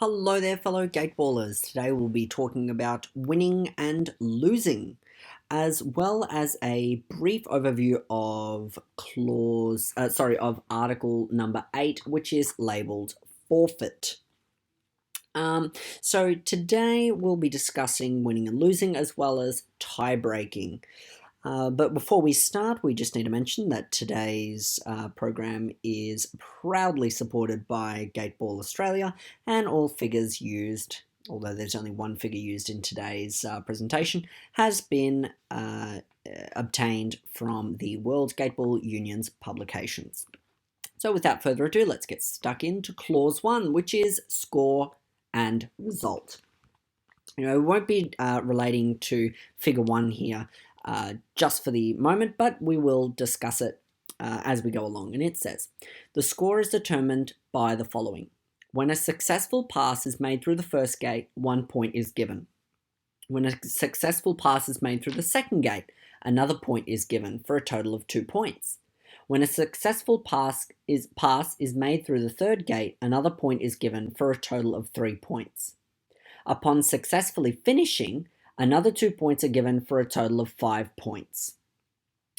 Hello there, fellow Gateballers. Today we'll be talking about winning and losing, as well as a brief overview of Article number 8, which is labeled forfeit. So today we'll be discussing winning and losing, as well as tie-breaking. But before we start, we just need to mention that today's program is proudly supported by Gateball Australia, and all figures used, although there's only one figure used in today's presentation, has been obtained from the World Gateball Union's publications. So without further ado, let's get stuck into Clause 1, which is score and result. We won't be relating to Figure 1 here, just for the moment, but we will discuss it as we go along. And it says, the score is determined by the following. When a successful pass is made through the first gate, 1 point is given. When a successful pass is made through the second gate, another point is given for a total of 2 points. When a successful pass is made through the third gate, another point is given for a total of 3 points. Upon successfully finishing, another 2 points are given for a total of 5 points.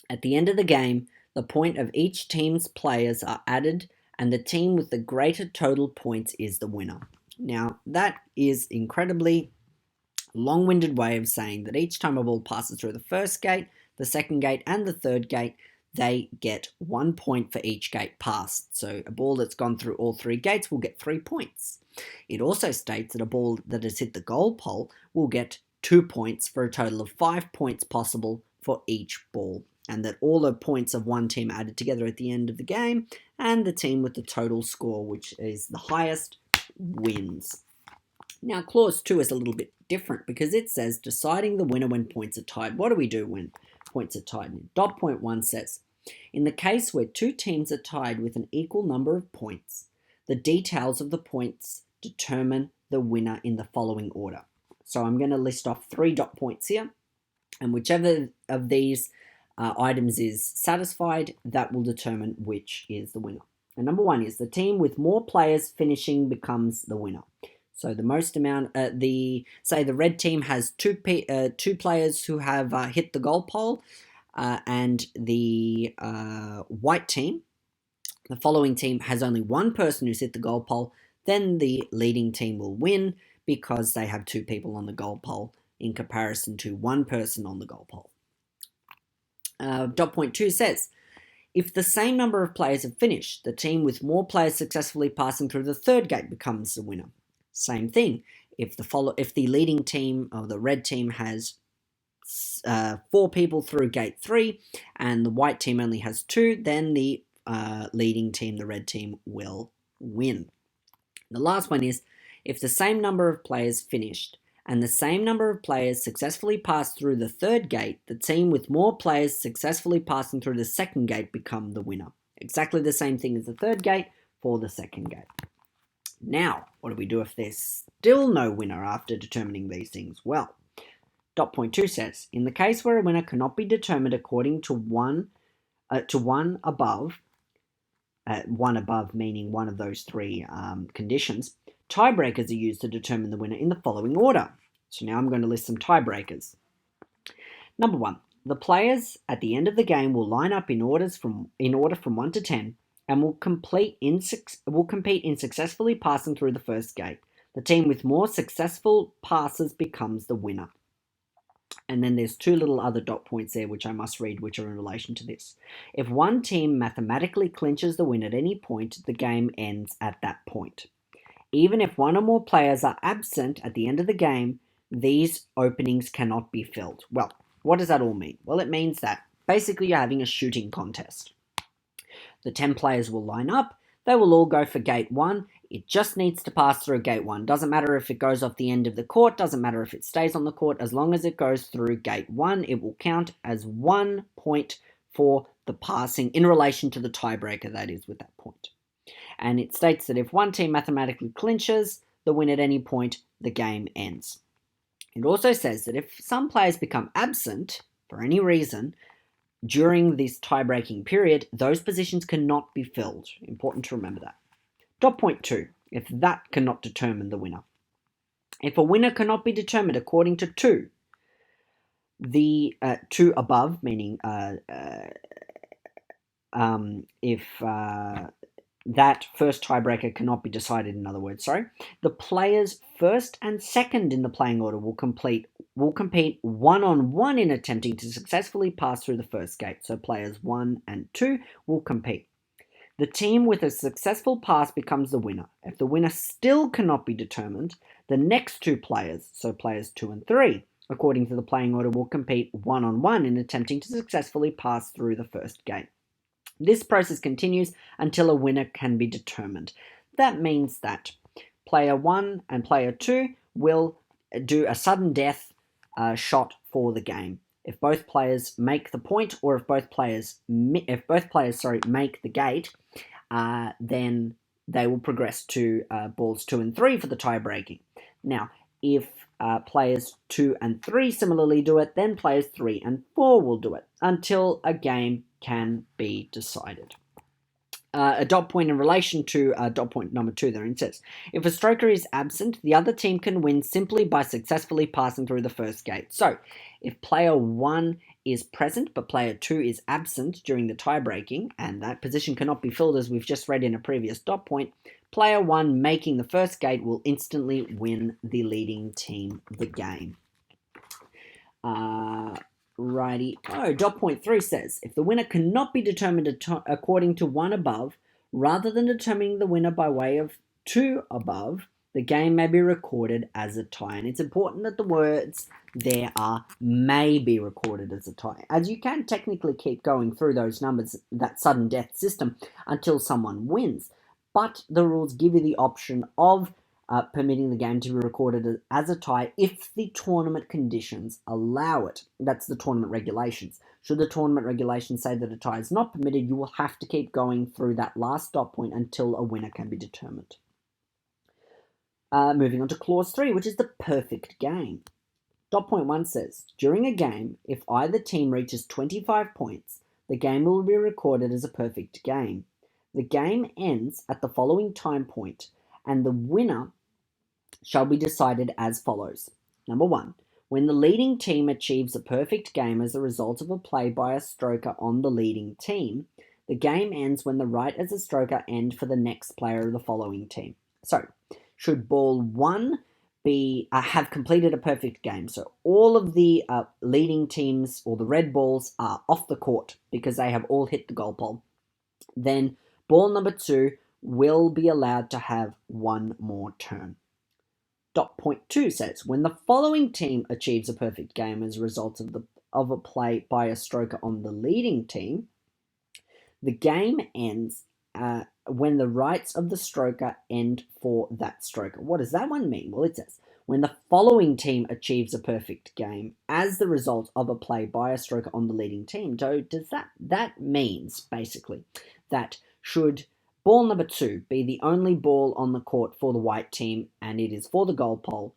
At the end of the game, the point of each team's players are added, and the team with the greater total points is the winner. Now, that is incredibly long-winded way of saying that each time a ball passes through the first gate, the second gate, and the third gate, they get 1 point for each gate passed. So a ball that's gone through all 3 gates will get 3 points. It also states that a ball that has hit the goal pole will get 2 points for a total of 5 points possible for each ball, and that all the points of one team added together at the end of the game, and the team with the total score, which is the highest, wins. Now, Clause 2 is a little bit different because it says deciding the winner when points are tied. What do we do when points are tied? Dot point 1 says, in the case where 2 teams are tied with an equal number of points, the details of the points determine the winner in the following order. So I'm going to list off 3 dot points here, and whichever of these items is satisfied, that will determine which is the winner. And number 1 is the team with more players finishing becomes the winner. So the most amount, the red team has two players who have hit the goal pole, and the white team, the following team, has only 1 person who's hit the goal pole, then the leading team will win because they have 2 people on the goal pole in comparison to 1 person on the goal pole. Dot point 2 says, if the same number of players have finished, the team with more players successfully passing through the third gate becomes the winner. Same thing. If the leading team, or the red team, has 4 people through gate 3 and the white team only has 2, then the leading team, the red team, will win. The last one is, if the same number of players finished and the same number of players successfully passed through the third gate, the team with more players successfully passing through the second gate become the winner. Exactly the same thing as the third gate for the second gate. Now, what do we do if there's still no winner after determining these things? Well, dot point 2 says, in the case where a winner cannot be determined according to one above meaning one of those 3 conditions, tiebreakers are used to determine the winner in the following order. So now I'm going to list some tiebreakers. Number 1, the players at the end of the game will line up in order from 1 to 10 and will compete in successfully passing through the first gate. The team with more successful passes becomes the winner. And then there's 2 little other dot points there which I must read, which are in relation to this. If one team mathematically clinches the win at any point, the game ends at that point. Even if 1 or more players are absent at the end of the game, these openings cannot be filled. Well, what does that all mean? Well, it means that basically you're having a shooting contest. The 10 players will line up. They will all go for gate 1. It just needs to pass through gate 1. Doesn't matter if it goes off the end of the court. Doesn't matter if it stays on the court. As long as it goes through gate 1, it will count as 1 point for the passing in relation to the tiebreaker, that is, with that point. And it states that if one team mathematically clinches the win at any point, the game ends. It also says that if some players become absent for any reason during this tie-breaking period, those positions cannot be filled. Important to remember that. Dot point 2. if that cannot determine the winner. If a winner cannot be determined according to 2, the 2 above, meaning if that first tiebreaker cannot be decided, in other words, the players first and second in the playing order will compete one-on-one in attempting to successfully pass through the first gate. So players 1 and 2 will compete. The team with a successful pass becomes the winner. If the winner still cannot be determined, the next 2 players, so players 2 and 3, according to the playing order, will compete one-on-one in attempting to successfully pass through the first gate. This process continues until a winner can be determined. That means that player 1 and player 2 will do a sudden death shot for the game. If both players make the point, or if both players make the gate, then they will progress to balls 2 and 3 for the tie breaking. Now, if players 2 and 3 similarly do it, then players 3 and 4 will do it until a game can be decided. A dot point in relation to dot point number 2 there, it says, if a stroker is absent, the other team can win simply by successfully passing through the first gate. So, if player 1 is present but player 2 is absent during the tie breaking, and that position cannot be filled as we've just read in a previous dot point, player 1 making the first gate will instantly win the leading team the game. Righty. Dot point 3 says, if the winner cannot be determined according to 1 above, rather than determining the winner by way of 2 above, the game may be recorded as a tie. And it's important that the words there are may be recorded as a tie, as you can technically keep going through those numbers, that sudden death system, until someone wins. But the rules give you the option of permitting the game to be recorded as a tie if the tournament conditions allow it. That's the tournament regulations. Should the tournament regulations say that a tie is not permitted, you will have to keep going through that last dot point until a winner can be determined. Moving on to clause 3, which is the perfect game. Dot point 1 says, during a game, if either team reaches 25 points, the game will be recorded as a perfect game. The game ends at the following time point, and the winner shall be decided as follows. Number 1, when the leading team achieves a perfect game as a result of a play by a stroker on the leading team, the game ends when the right as a stroker end for the next player of the following team. So, should ball 1 have completed a perfect game, so all of the leading teams, or the red balls, are off the court because they have all hit the goal pole, then ball number 2 will be allowed to have one more turn. Dot point 2 says, when the following team achieves a perfect game as a result of a play by a stroker on the leading team, the game ends when the rights of the stroker end for that stroker. What does that one mean? Well, it says, when the following team achieves a perfect game as the result of a play by a stroker on the leading team. So that means basically that should ball number 2 be the only ball on the court for the white team, and it is for the goal pole.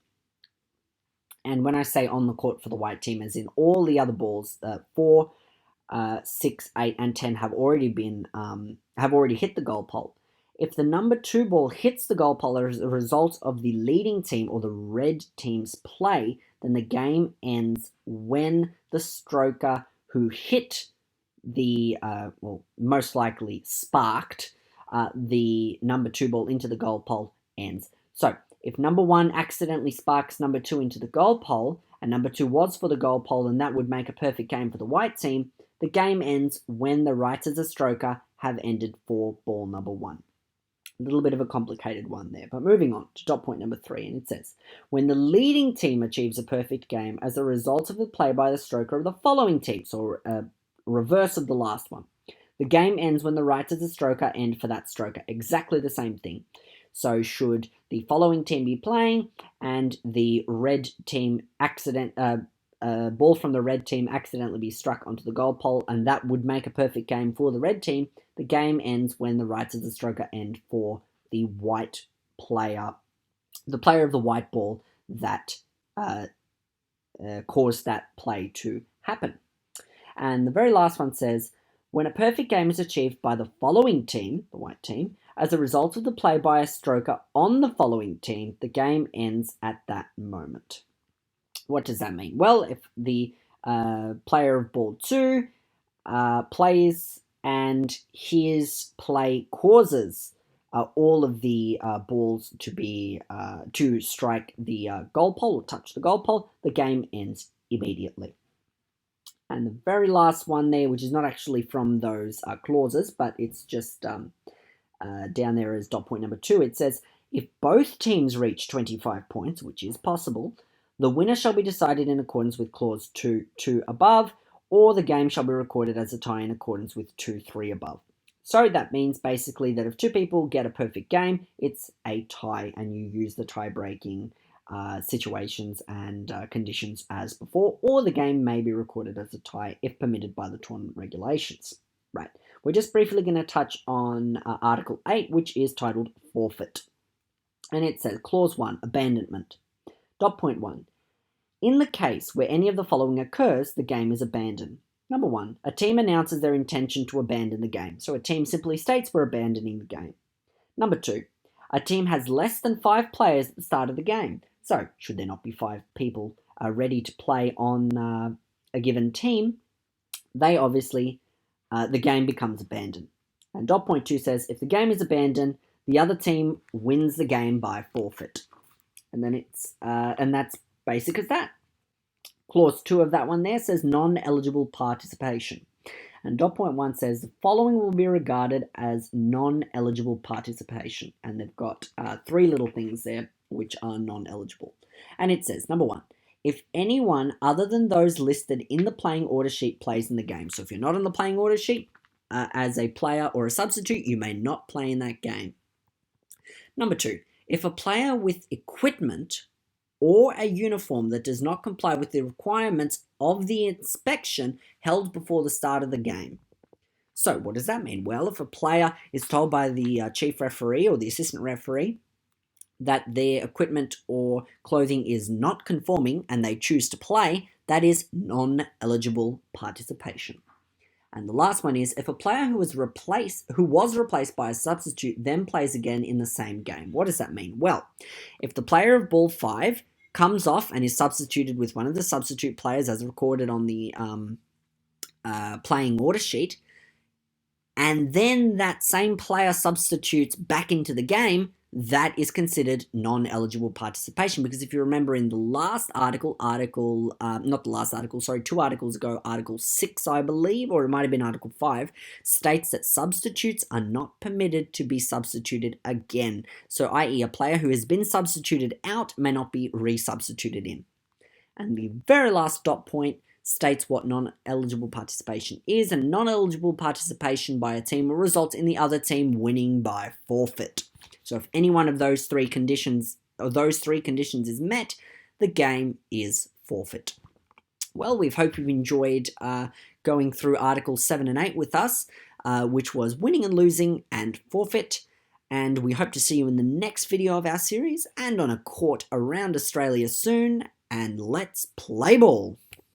And when I say on the court for the white team, as in all the other balls, 4, 6, 8, and 10 have already hit the goal pole. If the number 2 ball hits the goal pole as a result of the leading team or the red team's play, then the game ends when the stroker who hit the, most likely sparked the number 2 ball into the goal pole ends. So, if number 1 accidentally sparks number 2 into the goal pole, and number 2 was for the goal pole, and that would make a perfect game for the white team, the game ends when the rights as a stroker have ended for ball number 1. A little bit of a complicated one there, but moving on to dot point number 3, and it says, when the leading team achieves a perfect game as a result of the play by the stroker of the following team, so reverse of the last one. The game ends when the rights as a stroker end for that stroker. Exactly the same thing. So should the following team be playing and the red team ball from the red team accidentally be struck onto the goal pole, and that would make a perfect game for the red team, the game ends when the rights of the stroker end for the white player, the player of the white ball that caused that play to happen. And the very last one says, when a perfect game is achieved by the following team, the white team, As a result of the play by a stroker on the following team, the game ends at that moment. What does that mean? Well, if the player of ball 2 plays and his play causes all of the balls to strike the goal pole or touch the goal pole, the game ends immediately. And the very last one there, which is not actually from those clauses, but it's just down there as dot point number 2, it says, if both teams reach 25 points, which is possible, the winner shall be decided in accordance with clause 2 above, or the game shall be recorded as a tie in accordance with 2-3 above. So that means basically that if 2 people get a perfect game, it's a tie, and you use the tie-breaking situations and conditions as before, or the game may be recorded as a tie if permitted by the tournament regulations. Right. We're just briefly going to touch on Article 8, which is titled Forfeit. And it says, Clause 1, Abandonment. Dot point 1. In the case where any of the following occurs, the game is abandoned. Number 1, a team announces their intention to abandon the game. So a team simply states we're abandoning the game. Number 2, a team has less than 5 players at the start of the game. So should there not be 5 people ready to play on a given team, they obviously, the game becomes abandoned. And dot point 2 says, if the game is abandoned, the other team wins the game by forfeit. And then and that's basic as that. Clause 2 of that one there says non-eligible participation. And dot point 1 says the following will be regarded as non-eligible participation. And they've got 3 little things there which are non-eligible. And it says, number 1, if anyone other than those listed in the playing order sheet plays in the game. So if you're not on the playing order sheet as a player or a substitute, you may not play in that game. Number 2, if a player with equipment or a uniform that does not comply with the requirements of the inspection held before the start of the game. So what does that mean? Well, if a player is told by the chief referee or the assistant referee that their equipment or clothing is not conforming and they choose to play, that is non-eligible participation. And the last one is, if a player who was replaced by a substitute then plays again in the same game. What does that mean? Well, if the player of ball 5 comes off and is substituted with one of the substitute players as recorded on the playing order sheet, and then that same player substitutes back into the game, that is considered non-eligible participation, because if you remember in the last article, 2 articles ago, Article 6, I believe, or it might have been Article 5, states that substitutes are not permitted to be substituted again. So, i.e. a player who has been substituted out may not be resubstituted in. And the very last dot point states what non-eligible participation is, and non-eligible participation by a team will result in the other team winning by forfeit. So if any one of those 3 conditions is met, the game is forfeit. Well, we hope you've enjoyed going through Articles 7 and 8 with us, which was winning and losing and forfeit. And we hope to see you in the next video of our series and on a court around Australia soon. And let's play ball!